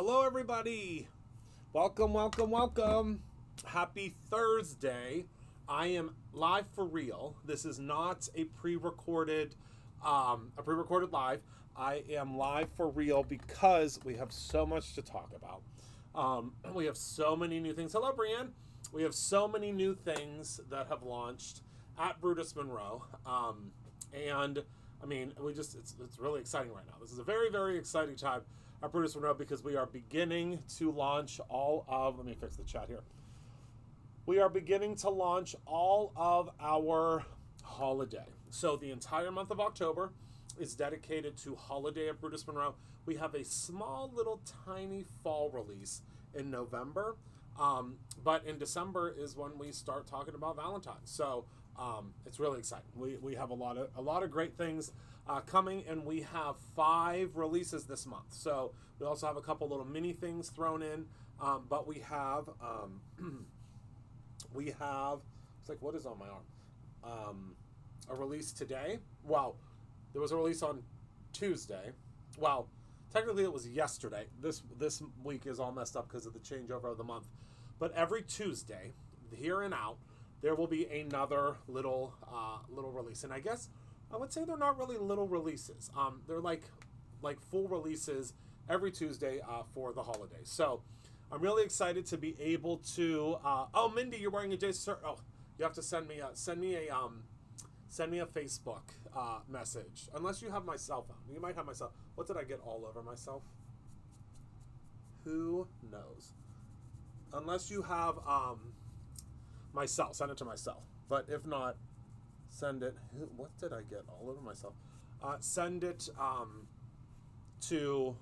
Hello, everybody. Welcome, welcome, welcome. Happy Thursday. I am live for real. This is not a pre-recorded live. I am live for real because we have so much to talk about. We have so many new things. Hello, Brienne. We have so many new things that have launched at Brutus Monroe. And I mean, it's really exciting right now. This is a very, very exciting time at Brutus Monroe because we are beginning to launch let me fix the chat here. We are beginning to launch all of our holiday. So the entire month of October is dedicated to holiday at Brutus Monroe. We have a small little tiny fall release in November. But in December is when we start talking about Valentine's. So it's really exciting. We have a lot of great things coming, and we have 5 releases this month. So we also have a couple little mini things thrown in, but we have it's like, what is on my arm? A release today. Well, there was a release on Tuesday. Well, technically it was yesterday. This week is all messed up because of the changeover of the month. But every Tuesday, here and out, there will be another little release. And I guess I would say they're not really little releases. They're like full releases every Tuesday for the holidays. So I'm really excited to be able to. Oh, Mindy, you're wearing a Jason. Oh, you have to send me a Facebook message. Unless you have my cell phone, you might have my cell. What did I get all over myself? Who knows? Unless you have my cell, send it to my cell. But if not, send it. What did I get all over myself? Send it to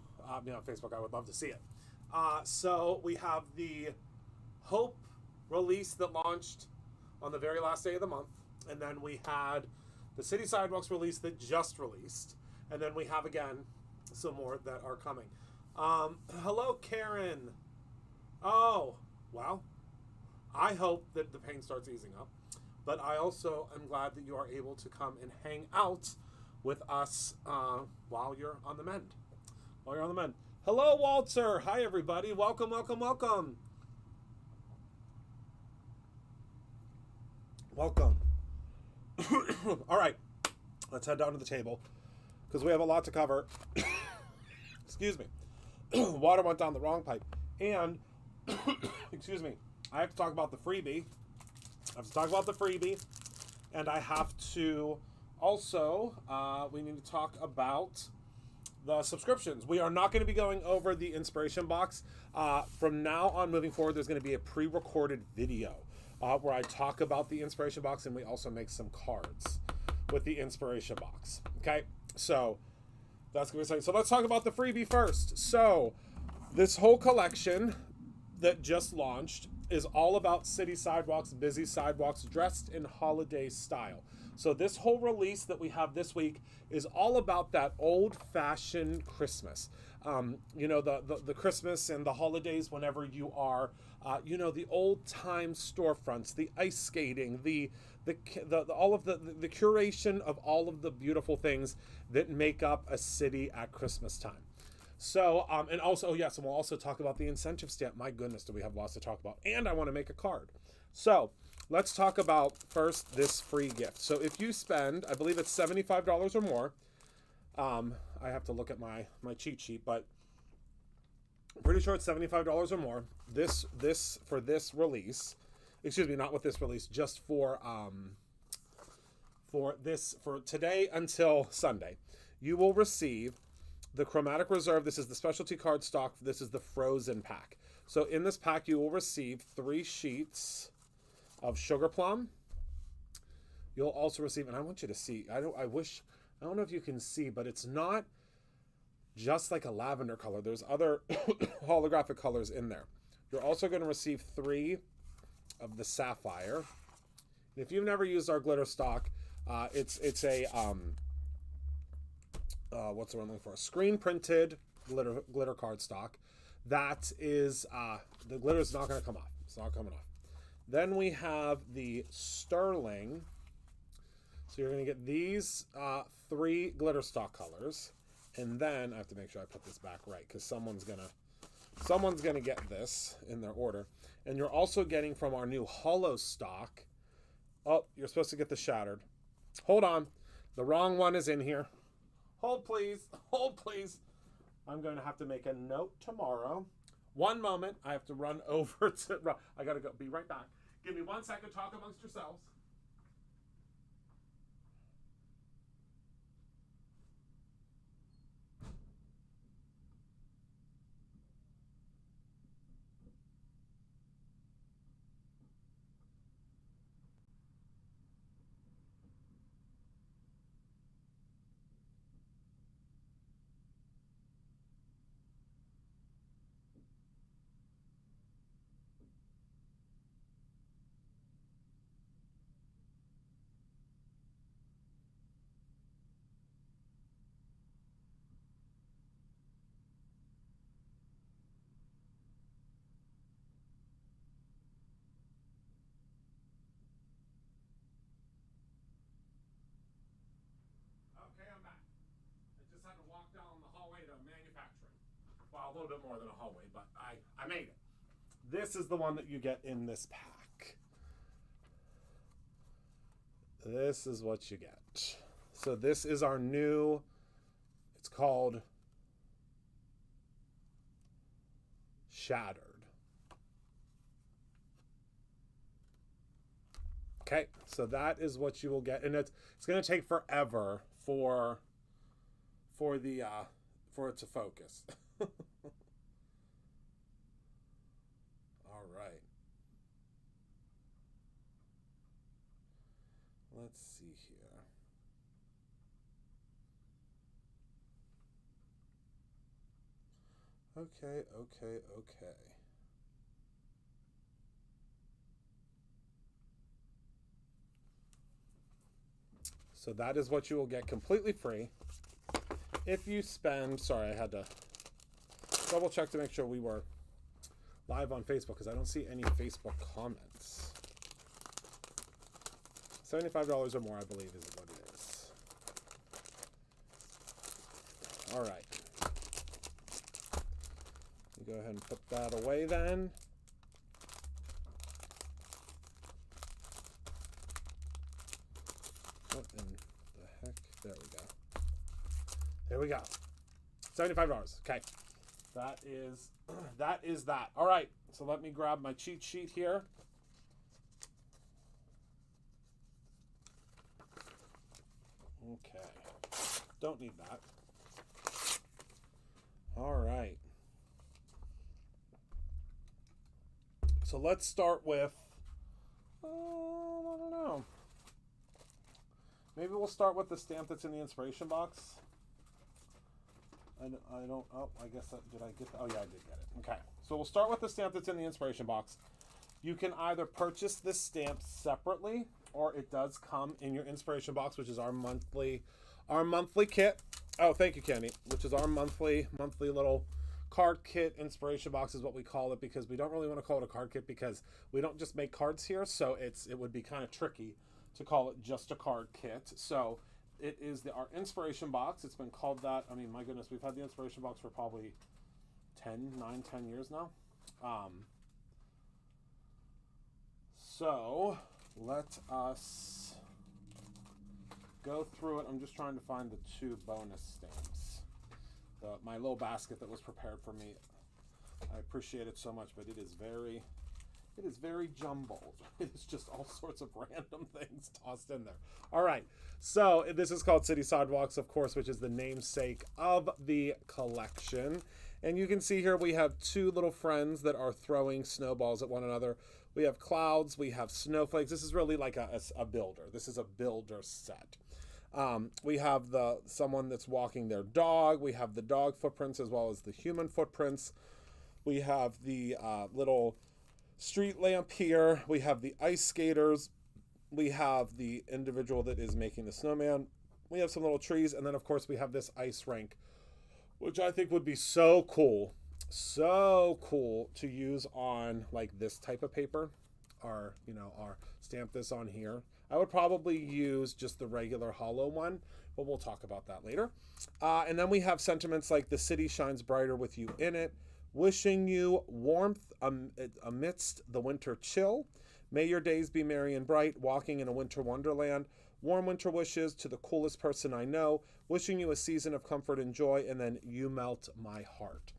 me on Facebook. I would love to see it. So we have the Hope release that launched on the very last day of the month, and then we had the City Sidewalks release that just released, and then we have again some more that are coming. Hello, Karen. Oh, well, I hope that the pain starts easing up, but I also am glad that you are able to come and hang out with us while you're on the mend. Hello, Walter. Hi, everybody. Welcome, welcome, welcome. Welcome. All right, let's head down to the table because we have a lot to cover. Excuse me. Water went down the wrong pipe. And, excuse me, I have to talk about the freebie. And I have to also, we need to talk about the subscriptions. We are not going to be going over the inspiration box. From now on, moving forward, there's going to be a pre-recorded video where I talk about the inspiration box, and we also make some cards with the inspiration box. Okay, so that's going to be exciting. So let's talk about the freebie first. So this whole collection that just launched is all about city sidewalks, busy sidewalks, dressed in holiday style. So this whole release that we have this week is all about that old-fashioned Christmas. The Christmas and the holidays whenever you are, the old-time storefronts, the ice skating, the all of the curation of all of the beautiful things that make up a city at Christmas time. So, and also, yes, and we'll also talk about the incentive stamp. My goodness, do we have lots to talk about. And I want to make a card. So, let's talk about first this free gift. So, if you spend, I believe it's $75 or more. I have to look at my cheat sheet, but I'm pretty sure it's $75 or more. For this release, excuse me, not with this release, just for today until Sunday, you will receive the Chromatic Reserve. This is the specialty card stock. This is the frozen pack. So in this pack, you will receive 3 sheets of Sugar Plum. You'll also receive, and I want you to see, I don't know if you can see, but it's not just like a lavender color. There's other holographic colors in there. You're also going to receive 3 of the Sapphire. And if you've never used our glitter stock, it's a what's the one looking for? A screen printed glitter card stock. That is the glitter is not going to come off. It's not coming off. Then we have the Sterling. So you're going to get these 3 glitter stock colors, and then I have to make sure I put this back right because someone's gonna Someone's going to get this in their order. And you're also getting from our new hollow stock. Oh, you're supposed to get the shattered. Hold on. The wrong one is in here. Hold, please. Hold, please. I'm going to have to make a note tomorrow. One moment. I have to run over to... I got to go. Be right back. Give me 1 second. Talk amongst yourselves. Okay, I'm back. I just had to walk down the hallway to manufacturing. Well, a little bit more than a hallway, but I made it. This is the one that you get in this pack. This is what you get. So this is our new, it's called Shattered. Okay, so that is what you will get, and it's going to take forever for it to focus. All right. Let's see here. Okay. So that is what you will get completely free if you spend, sorry, I had to double check to make sure we were live on Facebook because I don't see any Facebook comments. $75 or more, I believe, is what it is. All right. You go ahead and put that away then. What in the heck? There we go. There we go. $75. Okay. That is that. All right. So let me grab my cheat sheet here. Okay. Don't need that. All right. So let's start with, I don't know. Maybe we'll start with the stamp that's in the inspiration box. I don't, oh, I guess, did I get, oh yeah, I did get it. Okay, so we'll start with the stamp that's in the inspiration box. You can either purchase this stamp separately, or it does come in your inspiration box, which is our monthly kit. Oh, thank you, Candy. Which is our monthly little card kit. Inspiration box is what we call it, because we don't really want to call it a card kit because we don't just make cards here, so it would be kind of tricky to call it just a card kit. So it is our inspiration box. It's been called that. I mean, my goodness, we've had the inspiration box for probably 10 years now. So let us go through it. I'm just trying to find the 2 bonus stamps. My little basket that was prepared for me. I appreciate it so much, but it is very jumbled. It is just all sorts of random things tossed in there. All right, so this is called City Sidewalks, of course, which is the namesake of the collection. And you can see here we have 2 little friends that are throwing snowballs at one another. We have clouds, we have snowflakes. This is really like a builder. This is a builder set. We have someone that's walking their dog. We have the dog footprints as well as the human footprints. We have the little street lamp here. We have the ice skaters. We have the individual that is making the snowman. We have some little trees, and then of course we have this ice rink, which I think would be so cool to use on like this type of paper, or stamp this on here. I would probably use just the regular hollow one, but we'll talk about that later. And then we have sentiments like the city shines brighter with you in it. Wishing you warmth amidst the winter chill. May your days be merry and bright, walking in a winter wonderland. Warm winter wishes to the coolest person I know. Wishing you a season of comfort and joy, and then you melt my heart.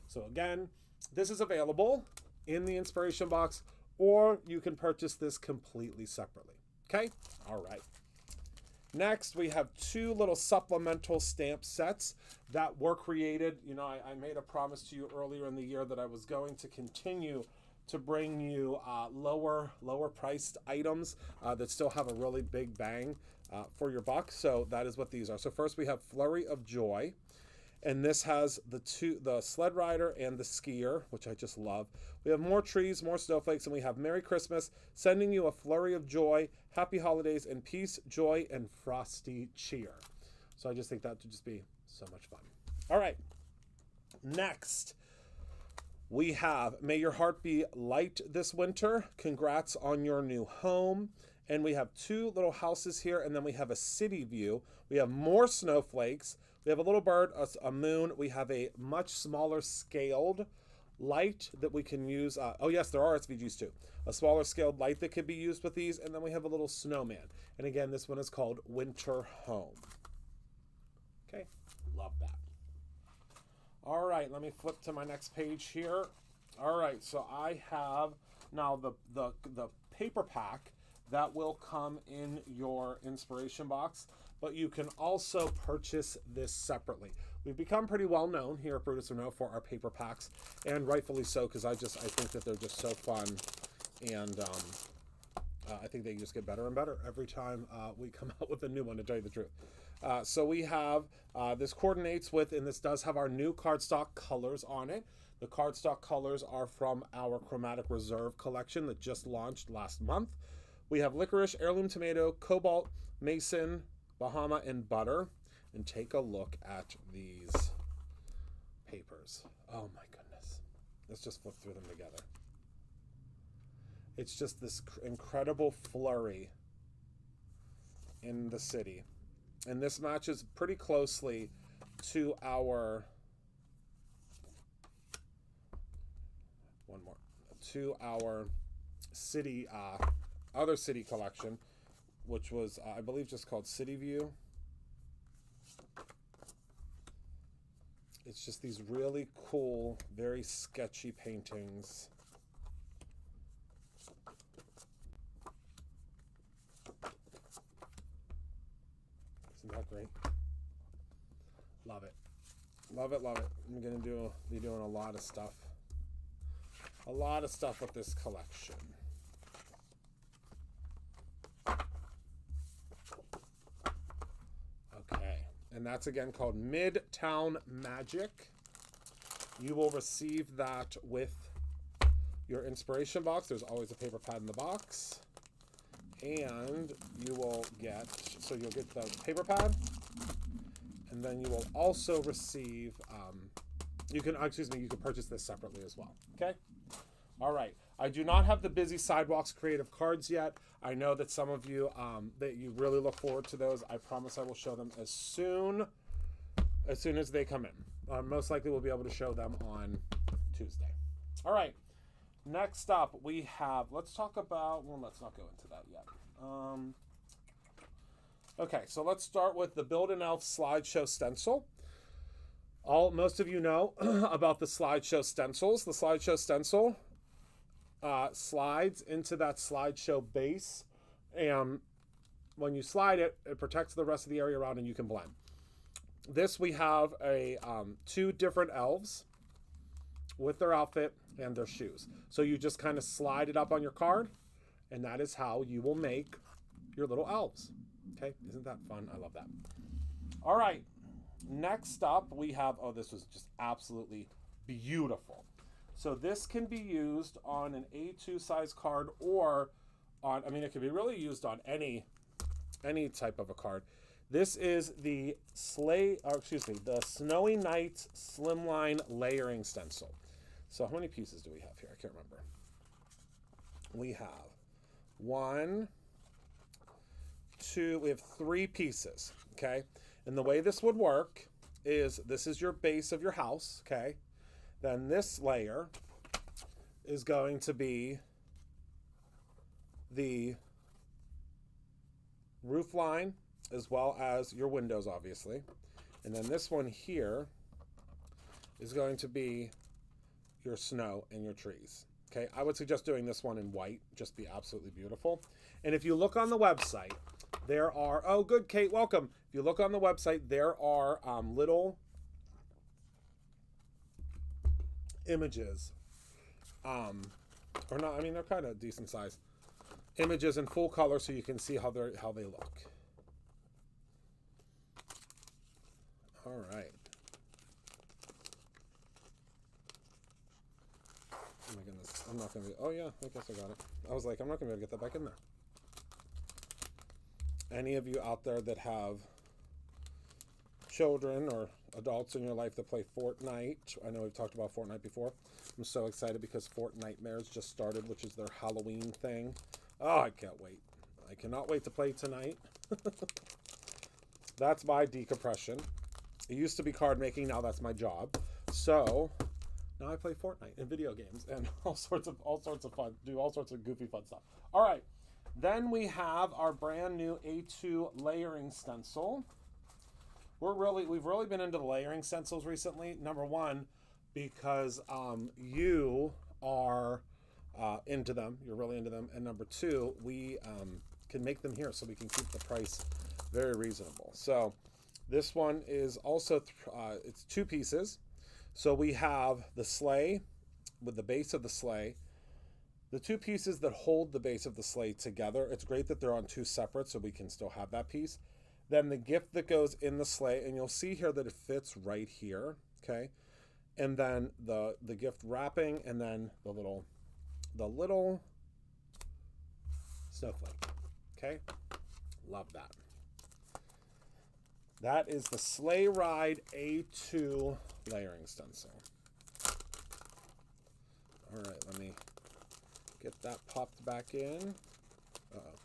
So again, this is available in the inspiration box, or you can purchase this completely separately. Okay? All right. Next, we have two little supplemental stamp sets that were created. You know, I made a promise to you earlier in the year that I was going to continue to bring you lower priced items that still have a really big bang for your buck. So that is what these are. So first we have Flurry of Joy. And this has the sled rider and the skier, which I just love. We have more trees, more snowflakes, and we have Merry Christmas, sending you a flurry of joy, happy holidays, and peace, joy, and frosty cheer. So I just think that would just be so much fun. All right. Next, we have May Your Heart Be Light This Winter. Congrats on your new home. And we have two little houses here, and then we have a city view. We have more snowflakes. We have a little bird, a moon. We have a much smaller scaled light that we can use. Oh yes, there are SVGs too. A smaller scaled light that could be used with these. And then we have a little snowman. And again, this one is called Winter Home. Okay, love that. All right, let me flip to my next page here. All right, so I have now the paper pack that will come in your inspiration box, but you can also purchase this separately. We've become pretty well known here at Brutus Renault for our paper packs, and rightfully so, because I think that they're just so fun, and I think they just get better and better every time we come out with a new one, to tell you the truth. So we have, this coordinates with, and this does have our new cardstock colors on it. The cardstock colors are from our Chromatic Reserve collection that just launched last month. We have licorice, heirloom tomato, cobalt, mason, Bahama, and butter. And take a look at these papers. Oh my goodness. Let's just flip through them together. It's just this incredible flurry in the city. And this matches pretty closely to our city, other city collection, which was, I believe, just called City View. It's just these really cool, very sketchy paintings. Isn't that great? Love it. Love it, love it. I'm going to be doing a lot of stuff. A lot of stuff with this collection. Okay. And that's again called Midtown Magic. You will receive that with your inspiration box. There's always a paper pad in the box. And you will get, so you'll get the paper pad. And then you will also receive, you can purchase this separately as well. Okay? All right. I do not have the Busy Sidewalks creative cards yet. I know that some of you, that you really look forward to those. I promise I will show them as soon as they come in. Most likely we'll be able to show them on Tuesday. All right. Next up, we have, let's talk about, well, let's not go into that yet. Okay, so let's start with the Build an Elf slideshow stencil. Most of you know about the slideshow stencils. The slideshow stencil slides into that slideshow base, and when you slide it, it protects the rest of the area around, and you can blend. This, we have a two different elves with their outfit and their shoes. So you just kind of slide it up on your card, and that is how you will make your little elves. Okay, isn't that fun? I love that. All right, next up we have, oh, this was just absolutely beautiful. So this can be used on an A2 size card, or on, I mean, it can be really used on any type of a card. This is the the Snowy Nights Slimline Layering Stencil. So how many pieces do we have here? I can't remember. We have we have 3 pieces, okay? And the way this would work is, this is your base of your house, okay? Then this layer is going to be the roof line as well as your windows, obviously. And then this one here is going to be your snow and your trees. Okay, I would suggest doing this one in white, just be absolutely beautiful. And if you look on the website, there are, oh good, Kate, welcome. If you look on the website, there are little images, or not, I mean, they're kind of decent size images in full color so you can see how they look. All right. Oh my goodness, I'm not gonna be, oh yeah, I guess I got it. I was like, I'm not gonna be able to get that back in there. Any of you out there that have children or adults in your life that play Fortnite, I know we've talked about Fortnite before. I'm so excited because Fortnitemares just started, which is their Halloween thing. Oh, I can't wait. I cannot wait to play tonight. That's my decompression. It used to be card making, now that's my job. So now I play Fortnite and video games and all sorts of fun, do all sorts of goofy fun stuff. All right, then we have our brand new A2 layering stencil. We've really been into the layering stencils recently. Number one, because you are into them, you're really into them, and number two, we can make them here, so we can keep the price very reasonable. So this one is also it's two pieces. So we have the sleigh with the base of the sleigh, the two pieces that hold the base of the sleigh together. It's great that they're on two separate so we can still have that piece. Then the gift that goes in the sleigh, and you'll see here that it fits right here, okay? And then the gift wrapping, and then the little snowflake, okay? Love that. That is the Sleigh Ride A2 layering stencil. All right, let me get that popped back in. Uh-oh,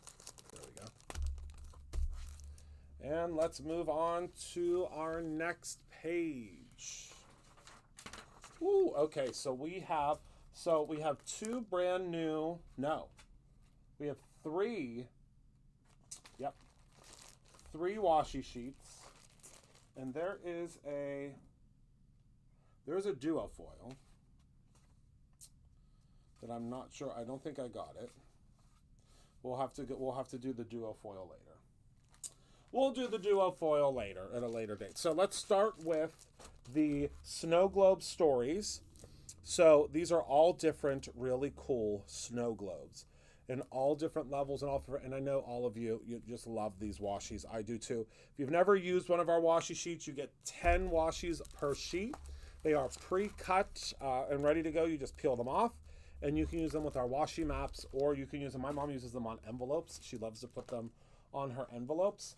there we go. And let's move on to our next page. Ooh, okay, so we have two brand new, no, we have three washi sheets. And there's a duo foil that I'm not sure. I don't think I got it. We'll have to do the duo foil later. We'll do the duo foil later at a later date. So let's start with the Snow Globe Stories. So these are all different, really cool snow globes in all different levels and I know all of you just love these washies. I do too. If you've never used one of our washi sheets, you get 10 washies per sheet. They are pre-cut and ready to go. You just peel them off, and you can use them with our washi maps, or you can use them. My mom uses them on envelopes. She loves to put them on her envelopes.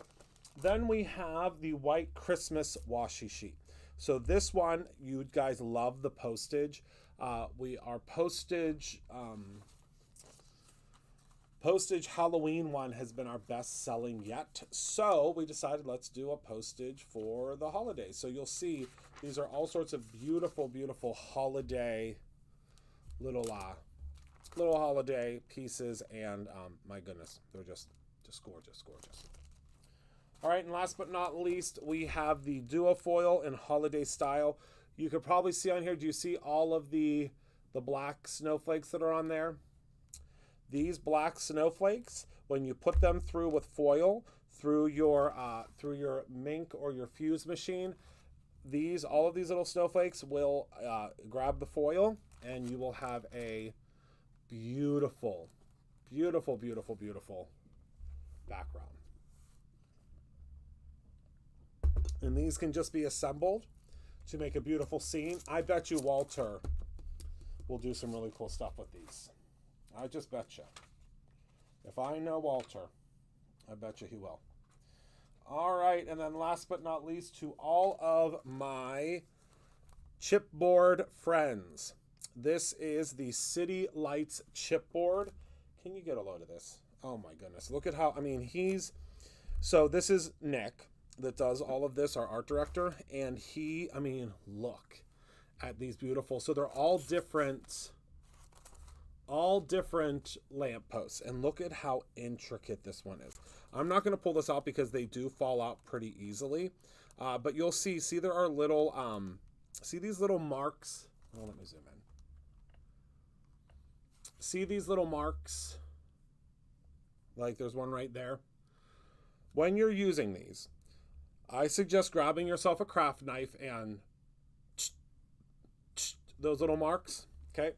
Then we have the White Christmas washi sheet. So this one, you guys love the postage. Our postage Halloween one has been our best selling yet. So we decided let's do a postage for the holidays. So you'll see these are all sorts of beautiful, beautiful holiday little holiday pieces, and my goodness, they're just gorgeous, gorgeous. All right, and last but not least, we have the duo foil in holiday style. You could probably see on here, do you see all of the black snowflakes that are on there? These black snowflakes, when you put them through with foil, through your Mink or your Fuse machine, all of these little snowflakes will grab the foil, and you will have a beautiful, beautiful, beautiful, beautiful background. And these can just be assembled to make a beautiful scene. I bet you Walter will do some really cool stuff with these. I just bet you. If I know Walter, I bet you he will. All right, and then last but not least, to all of my chipboard friends, this is the City Lights chipboard. Can you get a load of this? Oh my goodness, look at how, so this is Nick that does all of this, our art director, and look at these beautiful, so they're all different lamp posts. And look at how intricate this one is. I'm not going to pull this out because they do fall out pretty easily. But you'll see there are little, see these little marks? Oh, let me zoom in. See these little marks? Like there's one right there. When you're using these, I suggest grabbing yourself a craft knife and those little marks, okay?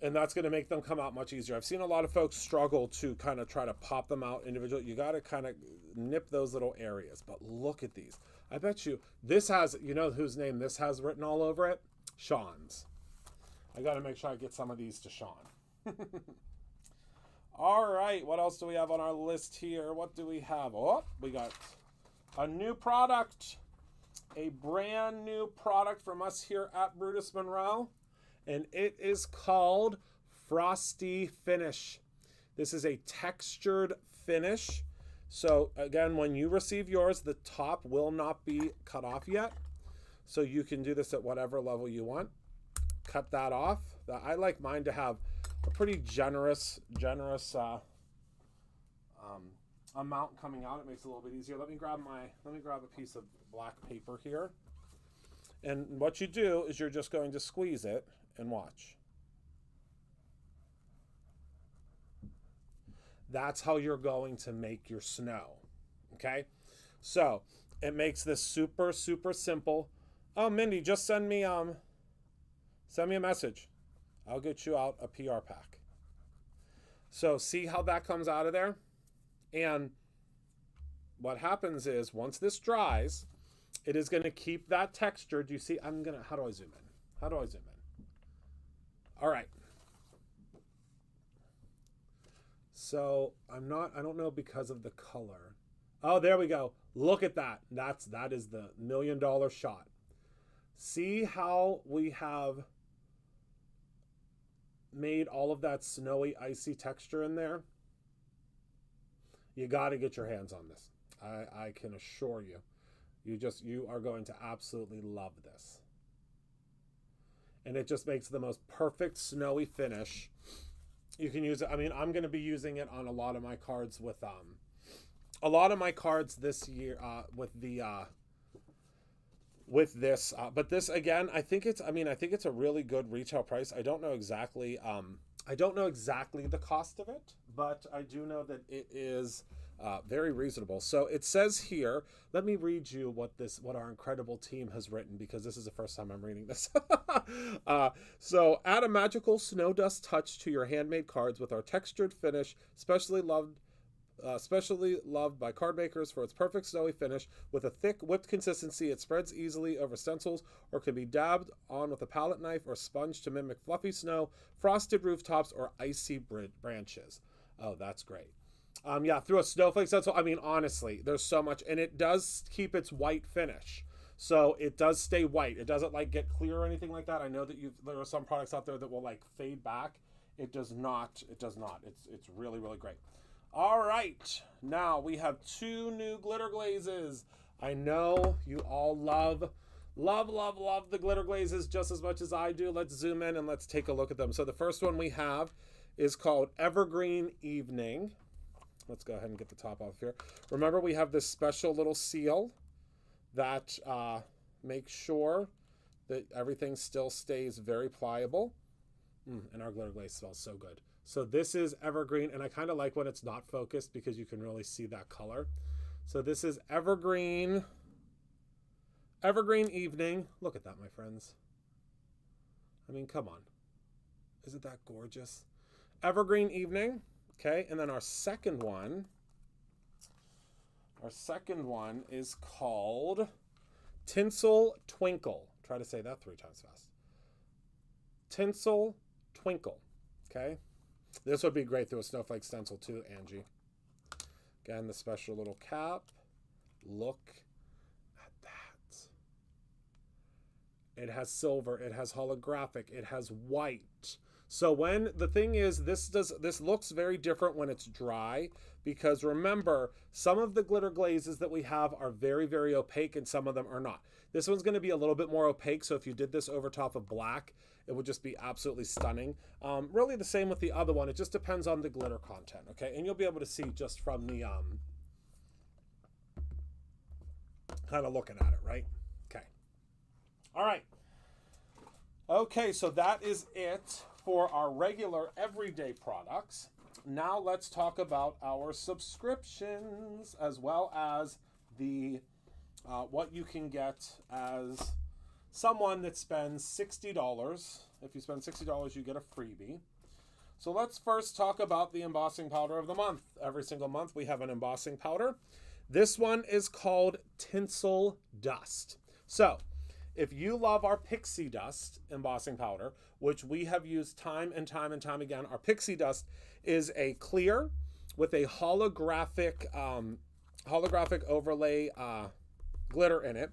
And that's going to make them come out much easier. I've seen a lot of folks struggle to kind of try to pop them out individually. You got to kind of nip those little areas. But look at these. I bet you this has, you know whose name this has written all over it? Sean's. I got to make sure I get some of these to Sean. All right, what else do we have on our list here? What do we have? Oh, we got a new product. A brand new product from us here at Brutus Monroe. And it is called Frosty Finish. This is a textured finish. So again, when you receive yours, the top will not be cut off yet. So you can do this at whatever level you want. Cut that off. I like mine to have a pretty generous amount coming out. It makes it a little bit easier. Let me grab a piece of black paper here. And what you do is you're just going to squeeze it and watch. That's how you're going to make your snow. Okay? So it makes this super, super simple. Oh, Mindy, just send me a message. I'll get you out a PR pack. So see how that comes out of there? And what happens is once this dries, it is going to keep that texture. Do you see? How do I zoom in? All right. So I don't know because of the color. Oh, there we go. Look at that. That is the $1 million shot. See how we have made all of that snowy, icy texture in there? You got to get your hands on this. I can assure you. You are going to absolutely love this. And it just makes the most perfect snowy finish. You can use it. I mean, I'm going to be using it on a lot of my cards with this year with this. But this again, I think it's a really good retail price. I don't know exactly the cost of it, but I do know that it is very reasonable. So it says here, let me read you what our incredible team has written, because this is the first time I'm reading this. So add a magical snow dust touch to your handmade cards with our textured finish, specially loved by card makers for its perfect snowy finish. With a thick whipped consistency, it spreads easily over stencils or can be dabbed on with a palette knife or sponge to mimic fluffy snow, frosted rooftops, or icy branches. Oh, that's great. Yeah, through a snowflake stencil. I mean, honestly, there's so much, and it does keep its white finish. So it does stay white. It doesn't like get clear or anything like that. I know that there are some products out there that will like fade back. It does not. It does not. It's really, really great. All right, now we have 2 new glitter glazes. I know you all love the glitter glazes just as much as I do. Let's zoom in and let's take a look at them. So the first one we have is called Evergreen Evening. Let's go ahead and get the top off here. Remember, we have this special little seal that makes sure that everything still stays very pliable. And our glitter glaze smells so good. So this is Evergreen, and I kind of like when it's not focused because you can really see that color. So this is Evergreen Evening. Look at that, my friends. I mean, come on. Isn't that gorgeous? Evergreen Evening. Okay, and then our second one is called Tinsel Twinkle. Try to say that 3 times fast. Tinsel Twinkle. Okay. This would be great through a snowflake stencil too, Angie. Again, the special little cap. Look at that. It has silver. It has holographic. It has white. So when the thing is, this looks very different when it's dry, because remember, some of the glitter glazes that we have are very, very opaque and some of them are not. This one's going to be a little bit more opaque, so if you did this over top of black, it would just be absolutely stunning. Really the same with the other one. It just depends on the glitter content, okay? And you'll be able to see just from the kind of looking at it, right? Okay. All right. Okay, so that is it for our regular everyday products. Now let's talk about our subscriptions, as well as the what you can get as someone that spends $60. If you spend $60, you get a freebie. So let's first talk about the embossing powder of the month. Every single month we have an embossing powder. This one is called Tinsel Dust. So if you love our pixie dust embossing powder, which we have used time and time and time again, our pixie dust is a clear with a holographic overlay glitter in it.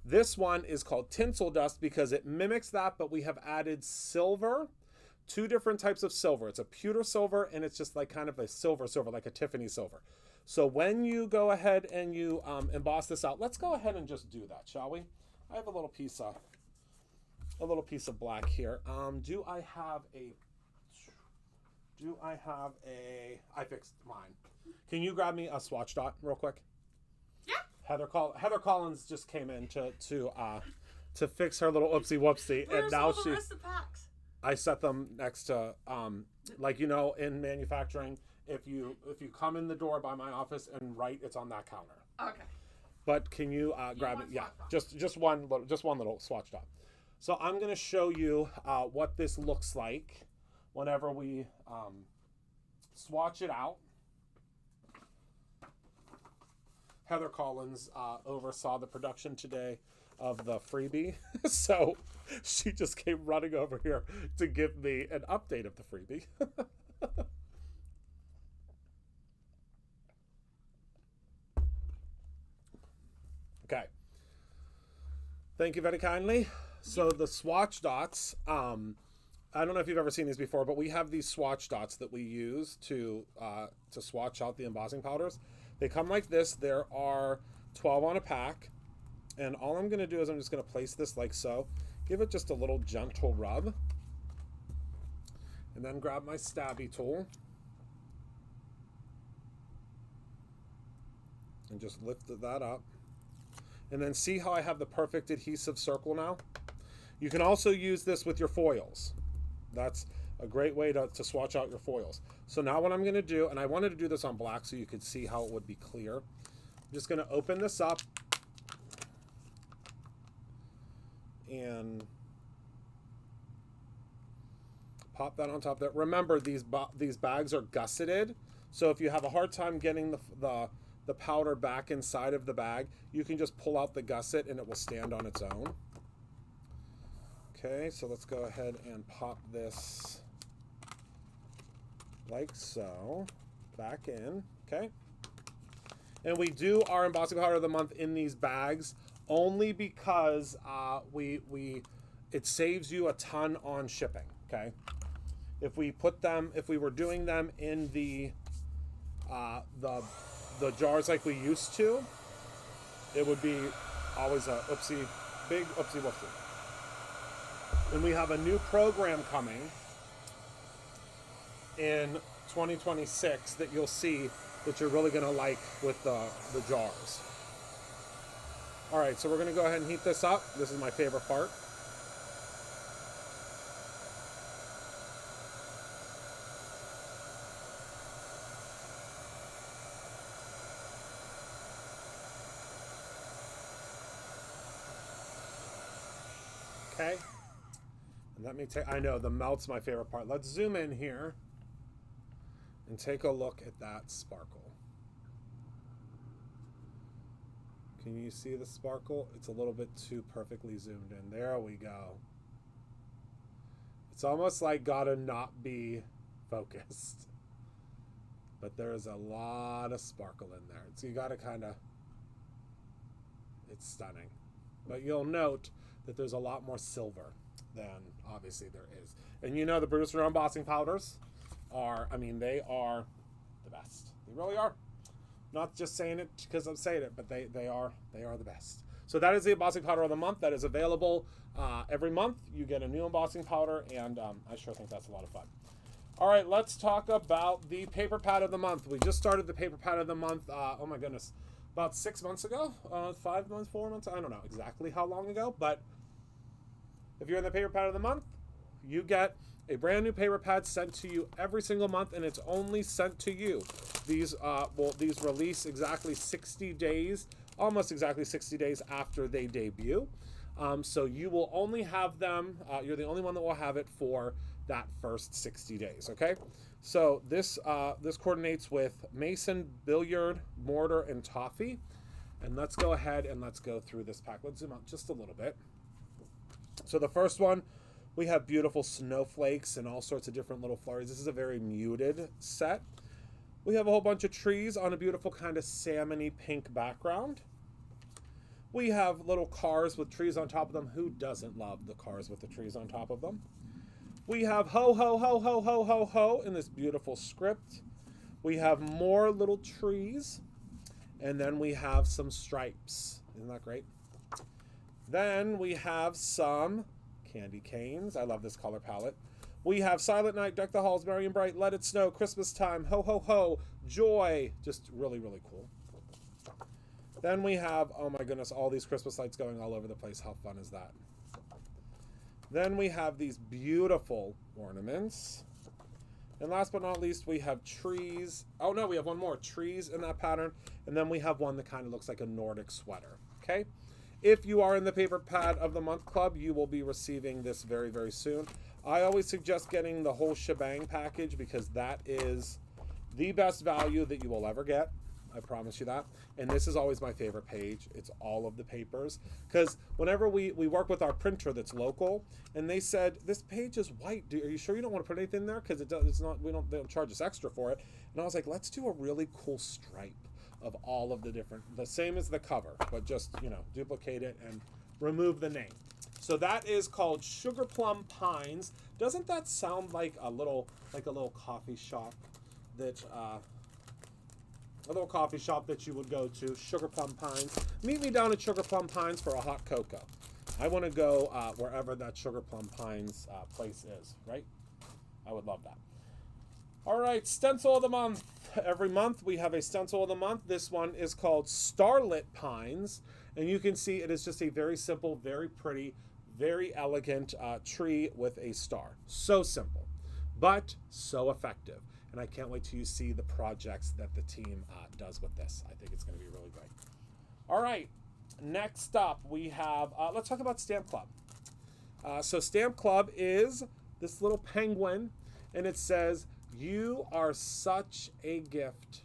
This one is called Tinsel Dust because it mimics that, but we have added silver, 2 different types of silver. It's a pewter silver and it's just like kind of a silver, like a Tiffany silver. So when you go ahead and you emboss this out, let's go ahead and just do that, shall we? I have a little piece of black here. I fixed mine. Can you grab me a swatch dot real quick? Yeah. Heather Collins just came in to fix her little oopsie whoopsie, and now the rest of the packs? I set them next to like, you know, in manufacturing, if you come in the door by my office and write, it's on that counter. Okay. But can you grab it? Yeah, just one little swatch dot. So I'm going to show you what this looks like whenever we swatch it out. Heather Collins oversaw the production today of the freebie, so she just came running over here to give me an update of the freebie. Okay. Thank you very kindly. So the swatch dots, I don't know if you've ever seen these before, but we have these swatch dots that we use to swatch out the embossing powders. They come like this. There are 12 on a pack. And all I'm going to do is I'm just going to place this like so. Give it just a little gentle rub. And then grab my stabby tool. And just lift that up. And then see how I have the perfect adhesive circle now? You can also use this with your foils. That's a great way to swatch out your foils. So now what I'm going to do, and I wanted to do this on black so you could see how it would be clear. I'm just going to open this up and pop that on top there. Remember, these bags are gusseted, so if you have a hard time getting the powder back inside of the bag, you can just pull out the gusset and it will stand on its own. Okay, so let's go ahead and pop this like so back in. Okay, and we do our embossing powder of the month in these bags only because it saves you a ton on shipping. Okay, if we were doing them in the jars like we used to, it would be always a big oopsie whoopsie. And we have a new program coming in 2026 that you'll see that you're really going to like with the jars. All right, so we're going to go ahead and heat this up. This is my favorite part. Okay, and let me take, I know the melt's my favorite part. Let's zoom in here and take a look at that sparkle. Can you see the sparkle? It's a little bit too perfectly zoomed in. There we go. It's almost like gotta not be focused, but there's a lot of sparkle in there. So you gotta it's stunning. But you'll note that there's a lot more silver then obviously there is. And you know the producer embossing powders are, I mean, they are the best. They really are. Not just saying it because I'm saying it, but they are the best. So that is the embossing powder of the month. That is available every month. You get a new embossing powder, and I sure think that's a lot of fun. All right, let's talk about the paper pad of the month. We just started the paper pad of the month, oh my goodness, about 6 months ago, 5 months, 4 months, I don't know exactly how long ago, but if you're in the paper pad of the month, you get a brand new paper pad sent to you every single month, and it's only sent to you. These release exactly 60 days, almost exactly 60 days after they debut. So you will only have them, you're the only one that will have it for that first 60 days, okay? So this coordinates with Mason, Billiard, Mortar, and Toffee. And let's go ahead and let's go through this pack. Let's zoom out just a little bit. So the first one, we have beautiful snowflakes and all sorts of different little flurries. This is a very muted set. We have a whole bunch of trees on a beautiful kind of salmon-y pink background. We have little cars with trees on top of them. Who doesn't love the cars with the trees on top of them? We have ho, ho, ho, ho, ho, ho, ho in this beautiful script. We have more little trees. And then we have some stripes. Isn't that great? Then we have some candy canes. I love this color palette. We have Silent Night, Deck the Halls, Merry and Bright, Let It Snow, Christmas Time, Ho, Ho, Ho, Joy. Just really, really cool. Then we have, oh my goodness, all these Christmas lights going all over the place. How fun is that? Then we have these beautiful ornaments. And last but not least, we have trees. Oh no, we have one more. Trees in that pattern. And then we have one that kind of looks like a Nordic sweater. Okay? If you are in the Paper Pad of the Month Club, you will be receiving this very, very soon. I always suggest getting the whole shebang package because that is the best value that you will ever get. I promise you that. And this is always my favorite page. It's all of the papers. Because whenever we work with our printer that's local, and they said, this page is white. Are you sure you don't want to put anything there? Because they don't charge us extra for it. And I was like, let's do a really cool stripe of all of the different, the same as the cover, but just, you know, duplicate it and remove the name. So that is called Sugar Plum Pines. Doesn't that sound like a little coffee shop that, a little coffee shop that you would go to, Sugar Plum Pines. Meet me down at Sugar Plum Pines for a hot cocoa. I want to go wherever that Sugar Plum Pines place is, right? I would love that. All right, stencil of the month. Every month we have a stencil of the month. This one is called Starlit Pines. And you can see it is just a very simple, very pretty, very elegant tree with a star. So simple, but so effective. And I can't wait till you see the projects that the team does with this. I think it's going to be really great. All right, next up we have, let's talk about Stamp Club. So Stamp Club is this little penguin, and it says, "You are such a gift."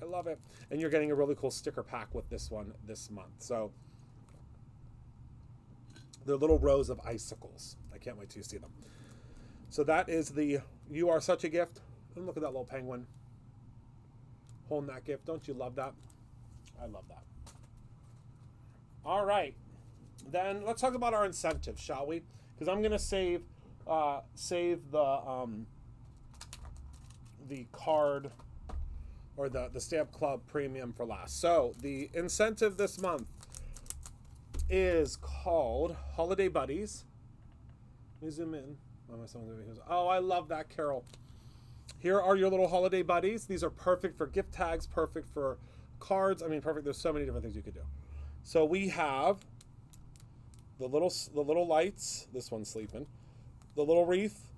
I love it. And you're getting a really cool sticker pack with this one this month. So they're little rows of icicles. I can't wait till you see them. So that is the "You Are Such a Gift." And look at that little penguin holding that gift. Don't you love that? I love that. All right. Then let's talk about our incentives, shall we? Because I'm going to save the card or the Stamp Club Premium for last. So the incentive this month is called Holiday Buddies. Let me zoom in. Oh, I love that, Carol. Here are your little holiday buddies. These are perfect for gift tags, perfect for cards. I mean, perfect. There's so many different things you could do. So we have the little lights. This one's sleeping. The little wreath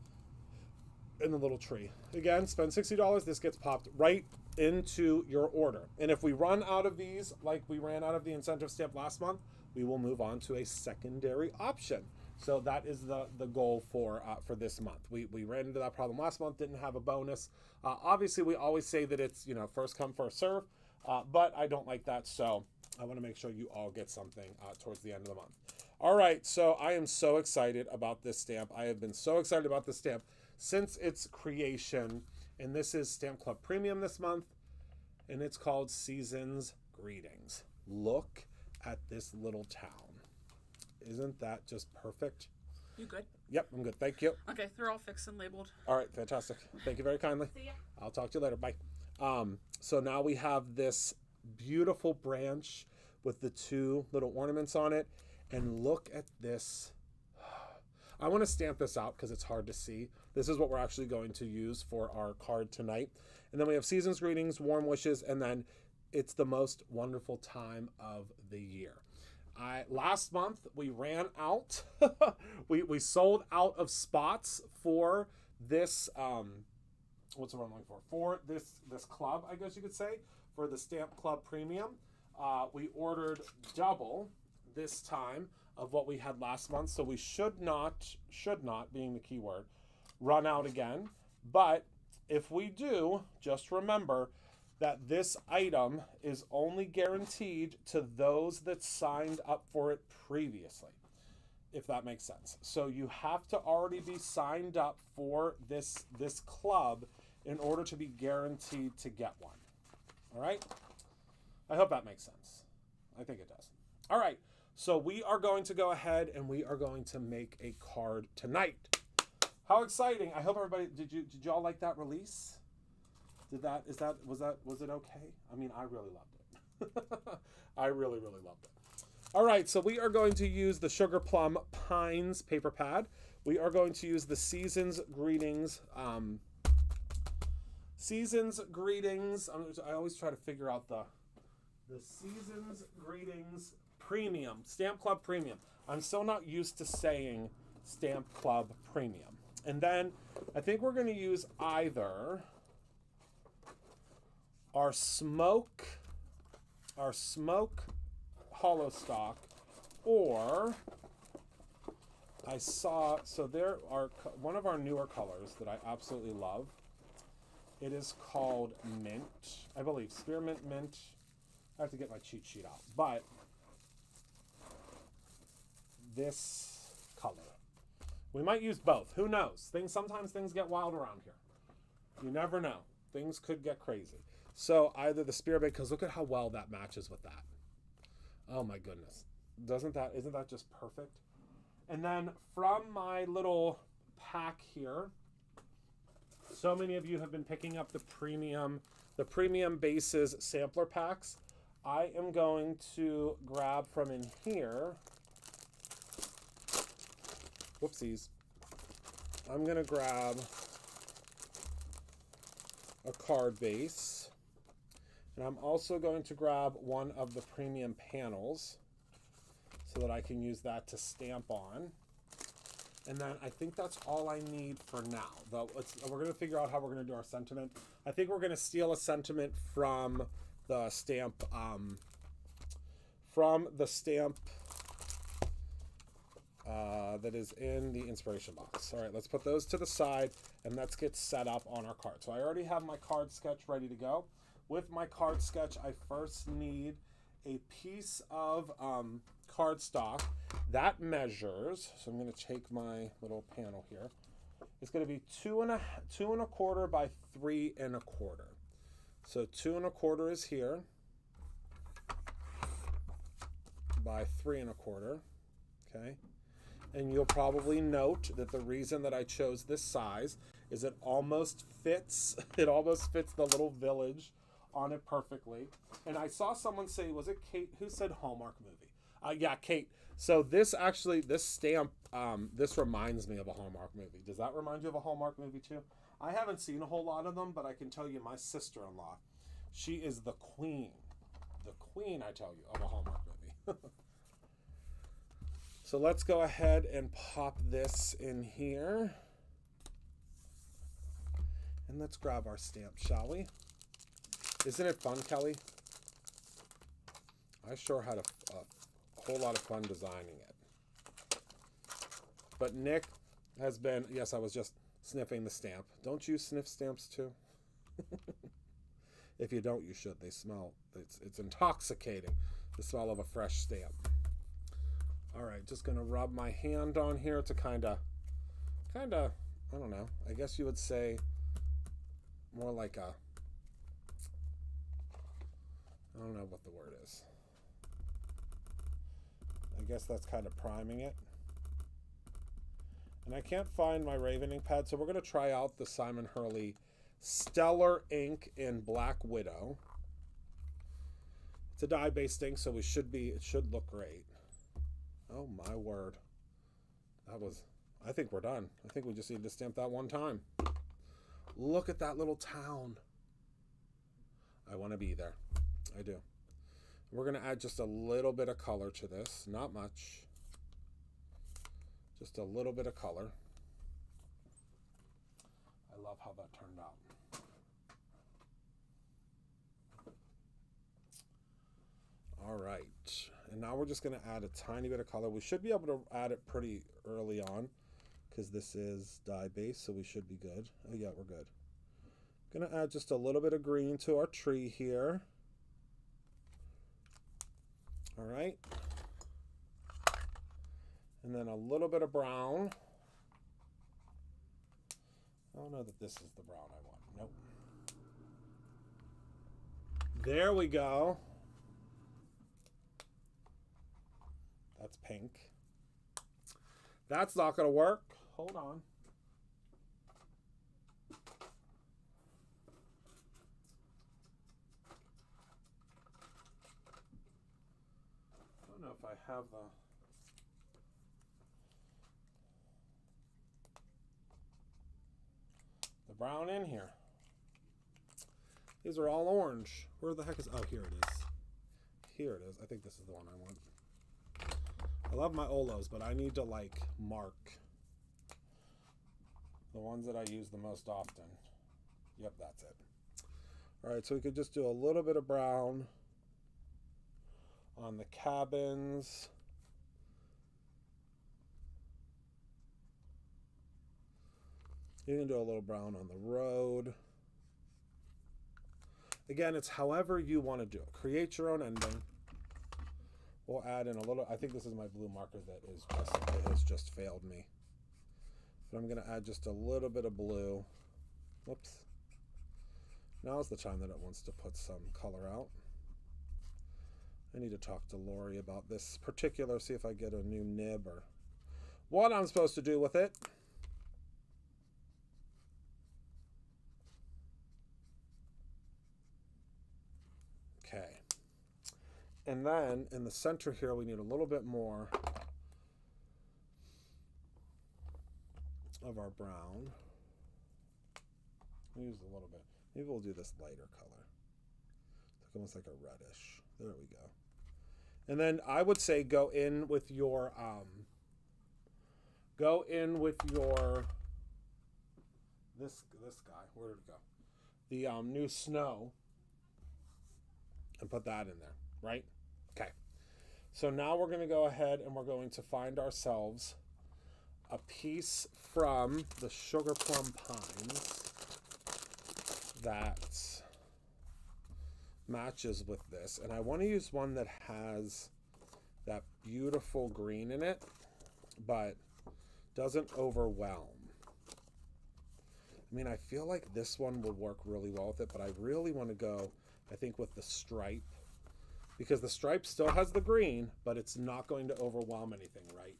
and the little tree. Again, spend $60. This gets popped right into your order. And if we run out of these, like we ran out of the incentive stamp last month, we will move on to a secondary option. So that is the goal for this month. We ran into that problem last month, didn't have a bonus. Obviously, we always say that it's, you know, first come, first serve, but I don't like that. So I want to make sure you all get something towards the end of the month. All right, so I am so excited about this stamp. I have been so excited about this stamp since its creation. And this is Stamp Club Premium this month, and it's called Season's Greetings. Look at this little town. Isn't that just perfect? You good? Yep, I'm good. Thank you. Okay, they're all fixed and labeled. All right, fantastic. Thank you very kindly. See ya. I'll talk to you later. Bye. So now we have this beautiful branch with the two little ornaments on it. And look at this. I want to stamp this out because it's hard to see. This is what we're actually going to use for our card tonight. And then we have season's greetings, warm wishes, and then it's the most wonderful time of the year. Last month we ran out. we sold out of spots for this what's the word I'm looking for? For this club, I guess you could say, for the Stamp Club Premium. We ordered double this time of what we had last month, so we should not being the key word, run out again. But if we do, just remember that this item is only guaranteed to those that signed up for it previously, if that makes sense. So you have to already be signed up for this club in order to be guaranteed to get one. All right? I hope that makes sense. I think it does. All right. So we are going to go ahead and we are going to make a card tonight. How exciting. I hope everybody, did y'all like that release? Was it okay? I mean, I really loved it. I really, really loved it. All right, so we are going to use the Sugar Plum Pines paper pad. We are going to use the Season's Greetings. Season's Greetings. I always try to figure out the Season's Greetings Premium, Stamp Club Premium. I'm still not used to saying Stamp Club Premium. And then I think we're going to use either our smoke hollow stock, or so there are one of our newer colors that I absolutely love. It is called mint, I believe, spearmint mint. I have to get my cheat sheet out, but this color. We might use both. Who knows? Sometimes things get wild around here. You never know. Things could get crazy. So either the spearmint, because look at how well that matches with that. Oh my goodness. Isn't that just perfect? And then from my little pack here, so many of you have been picking up the premium bases sampler packs. I am going to grab from in here. Whoopsies. I'm going to grab a card base. And I'm also going to grab one of the premium panels so that I can use that to stamp on. And then I think that's all I need for now. Though we're going to figure out how we're going to do our sentiment. I think we're going to steal a sentiment from the stamp that is in the inspiration box. All right, let's put those to the side and let's get set up on our card. So I already have my card sketch ready to go. With my card sketch, I first need a piece of cardstock that measures. So I'm going to take my little panel here. It's going to be 2 1/4 by 3 1/4. So 2 1/4 is here by 3 1/4. Okay. And you'll probably note that the reason that I chose this size is it almost fits the little village on it perfectly. And I saw someone say, was it Kate who said Hallmark movie? Yeah, Kate. So this stamp, this reminds me of a Hallmark movie. Does that remind you of a Hallmark movie too? I haven't seen a whole lot of them, but I can tell you my sister-in-law, she is the queen, I tell you, of a Hallmark movie. So let's go ahead and pop this in here. And let's grab our stamp, shall we? Isn't it fun, Kelly? I sure had a whole lot of fun designing it. But Nick has been, yes, I was just sniffing the stamp. Don't you sniff stamps too? If you don't, you should. They smell, it's intoxicating, the smell of a fresh stamp. All right, just gonna rub my hand on here to kind of, I don't know, I guess you would say more like a, I don't know what the word is. I guess that's kind of priming it. And I can't find my Raven ink pad, so we're going to try out the Simon Hurley Stellar ink in Black Widow. It's a dye-based ink, so it should look great. Oh my word. I think we're done. I think we just need to stamp that one time. Look at that little town. I want to be there. I do. We're going to add just a little bit of color to this. Not much. Just a little bit of color. I love how that turned out. All right. And now we're just going to add a tiny bit of color. We should be able to add it pretty early on because this is dye based, so we should be good. Oh yeah, we're good. Going to add just a little bit of green to our tree here. All right. And then a little bit of brown. I don't know that this is the brown I want. Nope. There we go. That's pink. That's not going to work. Hold on. I don't know if I have the brown in here. These are all orange. Where the heck is... Oh, here it is. Here it is. I think this is the one I want. I love my Olos, but I need to, like, mark the ones that I use the most often. Yep, that's it. All right, so we could just do a little bit of brown on the cabins. You can do a little brown on the road. Again, it's however you want to do it. Create your own ending. We'll add in a little, I think this is my blue marker that has just failed me. But I'm going to add just a little bit of blue. Whoops. Now's the time that it wants to put some color out. I need to talk to Lori about this particular, see if I get a new nib or what I'm supposed to do with it. Okay. And then in the center here, we need a little bit more of our brown. We'll use a little bit. Maybe we'll do this lighter color. It's almost like a reddish. There we go. And then I would say go in with your this guy. Where did it go? The new snow, and put that in there, right? Okay. So now we're going to go ahead and we're going to find ourselves a piece from the Sugar Plum Pines that matches with this. And I want to use one that has that beautiful green in it, but doesn't overwhelm. I mean, I feel like this one would work really well with it, but I really want to go, I think, with the stripe, because the stripe still has the green, but it's not going to overwhelm anything, right?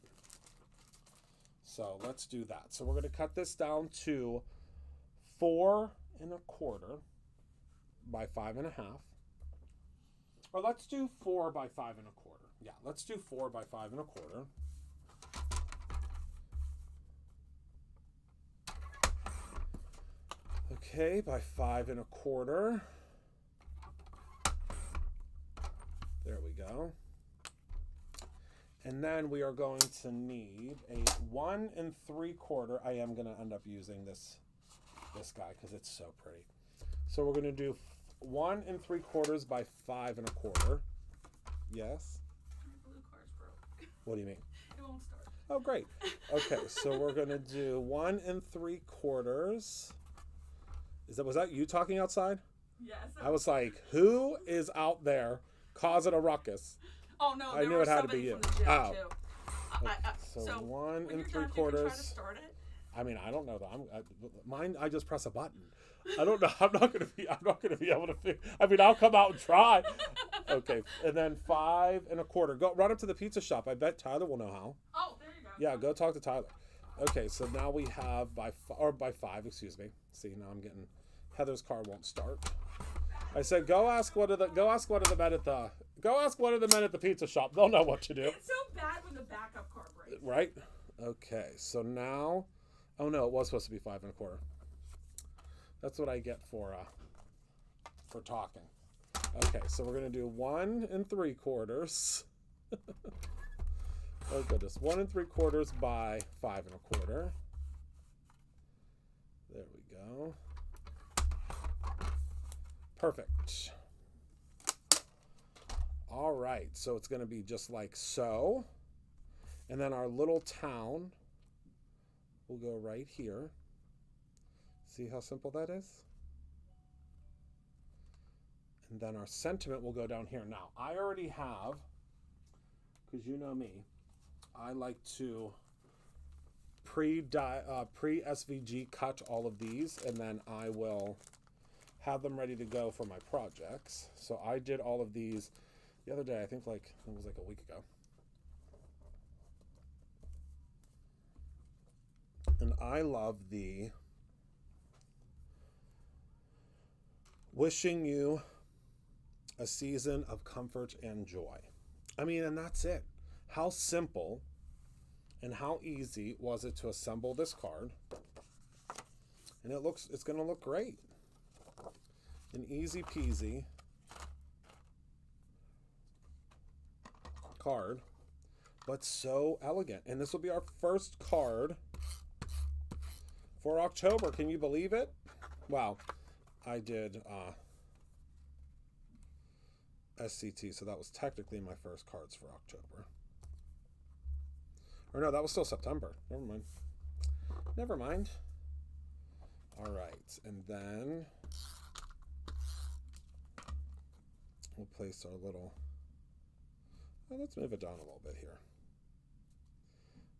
So let's do that. So we're going to cut this down to 4 1/4 by 5 1/2. Or let's do 4 by 5 1/4. Yeah, let's do 4 by 5 1/4. Okay, by 5 1/4. There we go. And then we are going to need a 1 3/4. I am going to end up using this guy because it's so pretty. So we're going to do 1 3/4 by 5 1/4. Yes? Your blue card's broke. What do you mean? It won't start. Oh, great. Okay, so we're going to do 1 3/4. Was that you talking outside? Yes. I was like, who is out there causing a ruckus? Oh no, I knew it had to be you. From the gym Oh. too. So 1 when you're 3/4. done, you can try to start it. I mean, I don't know that. Mine. I just press a button. I don't know. I'm not gonna be able to. I mean, I'll come out and try. Okay, and then 5 1/4. Go run up to the pizza shop. I bet Tyler will know how. Oh, there you go. Yeah, go talk to Tyler. Okay, so now we have by 5, excuse me. See, now I'm getting Heather's car won't start. I said, go ask one of the men at the pizza shop. They'll know what to do. It's so bad when the backup car breaks. Right? Okay, so now, oh no, it was supposed to be 5 1/4. That's what I get for talking. Okay, so we're gonna do 1 3/4. Oh goodness, 1 3/4 by 5 1/4. There we go. Perfect. All right, so it's going to be just like so. And then our little town will go right here. See how simple that is? And then our sentiment will go down here. Now, I already have, because you know me, I like to pre-SVG cut all of these, and then I will have them ready to go for my projects. So I did all of these the other day. I think it was like a week ago. And I love the wishing you a season of comfort and joy. I mean, and that's it. How simple and how easy was it to assemble this card? And it's going to look great. An easy peasy card, but so elegant. And this will be our first card for October. Can you believe it? Wow. I did SCT, so that was technically my first cards for October. Or no, that was still September. Never mind. All right, and then we'll place our little, let's move it down a little bit here.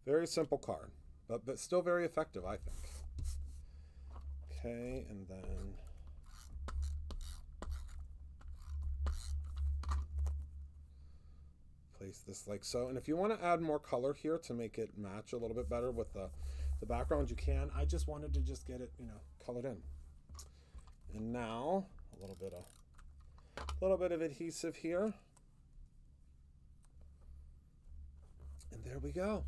Very simple card, but still very effective, I think. Okay, and then place this like so. And if you want to add more color here to make it match a little bit better with the background, you can. I just wanted to just get it, colored in. And now a little bit of adhesive here. And there we go.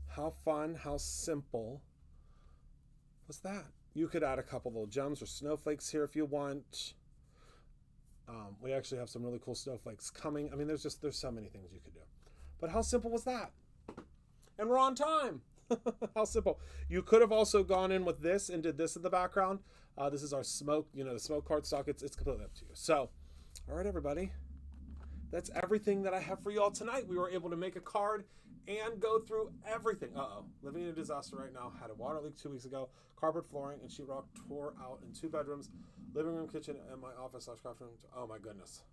How fun, how simple was that? You could add a couple little gems or snowflakes here if you want. We actually have some really cool snowflakes coming. I mean, there's so many things you could do. But how simple was that? And we're on time. How simple. You could have also gone in with this and did this in the background. This is our smoke, the smoke cardstock. It's completely up to you. So, all right, everybody. That's everything that I have for you all tonight. We were able to make a card and go through everything. Living in a disaster right now. Had a water leak 2 weeks ago. Carpet, flooring, and sheetrock tore out in 2 bedrooms. Living room, kitchen, and my office / craft room. Oh my goodness.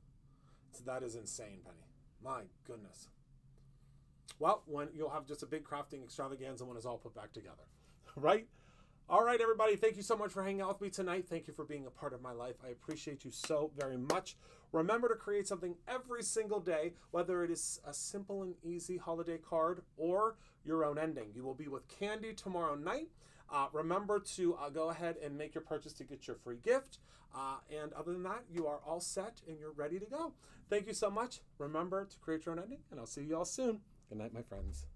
So that is insane, Penny. My goodness. Well, when you'll have just a big crafting extravaganza when it's all put back together. Right? All right, everybody. Thank you so much for hanging out with me tonight. Thank you for being a part of my life. I appreciate you so very much. Remember to create something every single day, whether it is a simple and easy holiday card or your own ending. You will be with Candy tomorrow night. Remember to go ahead and make your purchase to get your free gift. And other than that, you are all set and you're ready to go. Thank you so much. Remember to create your own ending, and I'll see you all soon. Good night, my friends.